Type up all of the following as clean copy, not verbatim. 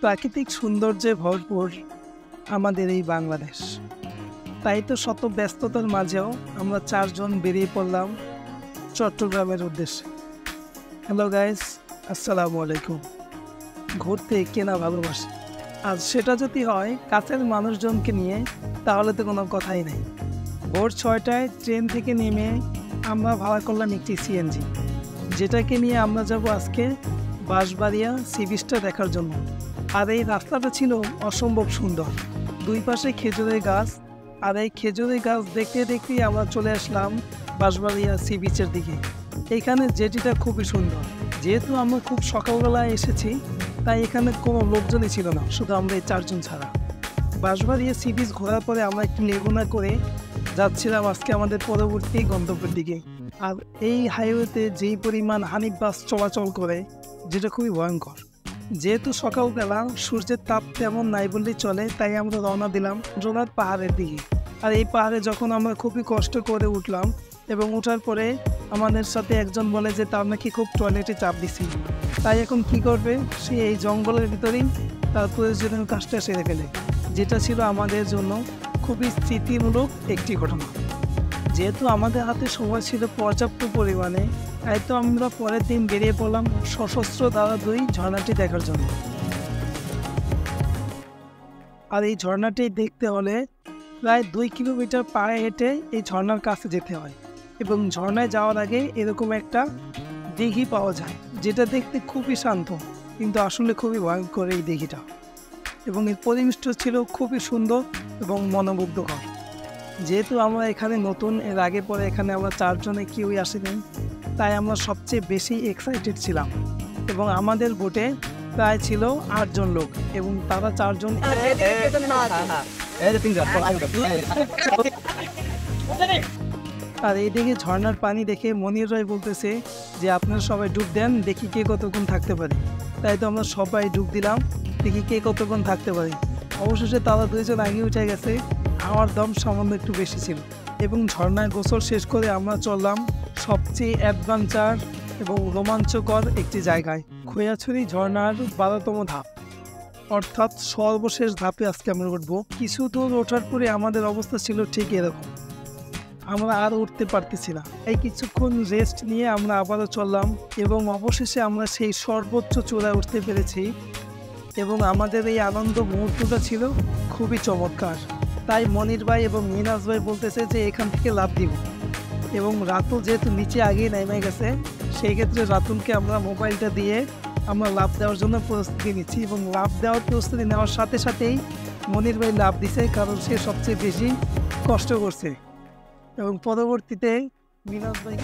প্রাকৃতিক সৌন্দর্যে ভরপুর আমাদের এই বাংলাদেশ। তাই তো শত ব্যস্ততার মাঝেও আমরা চারজন বেরিয়ে পড়লাম চট্টগ্রামের উদ্দেশ্যে। হ্যালো গাইস, আসসালামু আলাইকুম। ঘুরতে কেনা ভালোবাসে, আজ সেটা যদি হয় কাছের মানুষজনকে নিয়ে, তাহলে তো কোনো কথাই নেই। ভোর 6টায় ট্রেন থেকে নেমে আমরা ভাড়া করলাম একটি সিএনজি, যেটাকে নিয়ে আমরা যাব আজকে বাঁশবাড়িয়া সি বিচটা দেখার জন্য। আর এই রাস্তাটা ছিল অসম্ভব সুন্দর, দুই পাশে খেজুরের গাছ, আর এই খেজুরের গাছ দেখতে দেখতেই আমরা চলে আসলাম বাঁশবাড়িয়া সি বিচের দিকে। এইখানে জেটিটা খুবই সুন্দর। যেহেতু আমরা খুব সকালবেলায় এসেছি, তাই এখানে কোনো লোকজনই ছিল না, শুধু আমরা এই চারজন ছাড়া। বাঁশবাড়িয়া সি বিচ ঘোরার পরে আমরা একটু লেগুনা করে যাচ্ছিলাম আজকে আমাদের পরবর্তী গন্তব্যের দিকে। আর এই হাইওয়েতে যেই পরিমাণ হানিফ বাস চলাচল করে, যেটা খুবই ভয়ঙ্কর। যেহেতু সকালবেলা সূর্যের তাপ তেমন নাই বললেই চলে, তাই আমরা রওনা দিলাম জোনার পাহাড়ের দিকে। আর এই পাহাড়ে যখন আমরা খুবই কষ্ট করে উঠলাম, এবং ওঠার পরে আমাদের সাথে একজন বলে যে তার নাকি খুব টয়লেটে চাপ দিছি, তাই এখন কি করবে, সে এই জঙ্গলের ভিতরেই তার প্রয়োজনীয় কাজটা সেরে ফেলে, যেটা ছিল আমাদের জন্য খুবই স্মৃতিমূলক একটি ঘটনা। যেহেতু আমাদের হাতে সময় ছিল পর্যাপ্ত পরিমাণে, তাই তো আমরা পরের দিন বেরিয়ে পড়লাম সশস্ত্র দ্বারা 2 ঝর্ণাটি দেখার জন্য। আর এই ঝর্ণাটি দেখতে হলে প্রায় 2 কিলোমিটার পায়ে হেঁটে এই ঝর্ণার কাছে যেতে হয়, এবং ঝর্ণায় যাওয়ার আগে এরকম একটা দিঘি পাওয়া যায়, যেটা দেখতে খুবই শান্ত, কিন্তু আসলে খুবই ভয়ঙ্কর এই দিঘিটা। এবং এর পরিবেশটা ছিল খুবই সুন্দর এবং মনোমুগ্ধকর। যেহেতু আমরা এখানে নতুন, এর আগে পরে এখানে আমরা চারজনে কেউই আসেনি, তাই আমরা সবচেয়ে বেশি এক্সাইটেড ছিলাম। এবং আমাদের বোটে প্রায় ছিল 8 জন লোক, এবং তারা 4 জন। আর এইদিকে ঝর্ণার পানি দেখে মনির রায় বলতেছে যে আপনারা সবাই ডুব দেন, দেখি কে কতক্ষণ থাকতে পারে। তাই তো আমরা সবাই ডুব দিলাম, দেখি কে কতক্ষণ থাকতে পারে। অবশেষে তারা 2 জন আগে উঠে গেছে, আমার দম সামান্য একটু বেশি ছিল। এবং ঝর্ণায় গোসল শেষ করে আমরা চললাম সবচেয়ে অ্যাডভেঞ্চার এবং রোমাঞ্চকর একটি জায়গায়, খৈয়াছড়ি ঝর্ণার 12তম ধাপ, অর্থাৎ সর্বশেষ ধাপে আজকে আমরা উঠবো। কিছু দূর ওঠার পরে আমাদের অবস্থা ছিল ঠিক এরকম, আমরা আর উঠতে পারতেছি না। এই কিছুক্ষণ রেস্ট নিয়ে আমরা আবারও চললাম, এবং অবশেষে আমরা সেই সর্বোচ্চ চূড়ায় উঠতে পেরেছি। এবং আমাদের এই আনন্দ মুহূর্তটা ছিল খুবই চমৎকার। তাই মনির ভাই এবং মিনাজ ভাই বলতেছে যে এখান থেকে লাফ দিব, এবং রাতুল যেহেতু নিচে আগেই নেমে গেছে, সেই ক্ষেত্রে রাতুলকে আমরা মোবাইলটা দিয়ে আমরা লাফ দেওয়ার জন্য প্রস্তুতি নিচ্ছি। এবং লাফ দেওয়ার প্রস্তুতি নেওয়ার সাথে সাথেই মনির ভাই লাফ দিছে, কারণ সে সবচেয়ে বেশি কষ্ট করছে। এবং পরবর্তীতে মিনাজ ভাই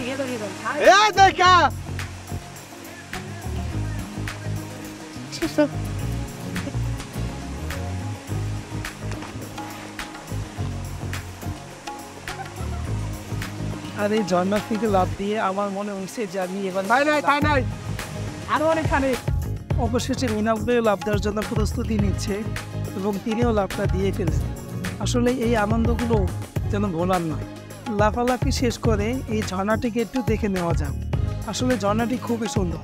আর এই ঝর্ণার থেকে লাফ দিয়ে আমার মনে হচ্ছে যে আমি এবার আরো অনেকখানে। অবশেষে মিনাজ ভাই লাফ দেওয়ার জন্য প্রস্তুতি নিচ্ছে, এবং তিনিও লাফটা দিয়ে ফেলেছেন। আসলে এই আনন্দগুলো যেন ভোলার নয়। লাফালাফি শেষ করে এই ঝর্ণাটিকে একটু দেখে নেওয়া যাক। আসলে ঝর্ণাটি খুবই সুন্দর।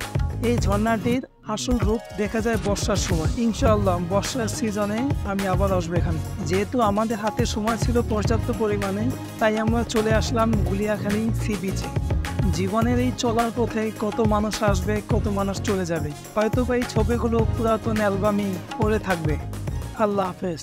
এই ঝর্ণাটির আসল রূপ দেখা যায় বর্ষার সময়। ইনশাআল্লাহ বর্ষার সিজনে আমি আবার আসবো এখানে। যেহেতু আমাদের হাতে সময় ছিল পর্যাপ্ত পরিমাণে, তাই আমরা চলে আসলাম গুলিয়াখালী সি বিচে। জীবনের এই চলার পথে কত মানুষ আসবে, কত মানুষ চলে যাবে, হয়তো বা এই ছবিগুলো পুরাতন অ্যালবামই পড়ে থাকবে। আল্লাহ হাফেজ।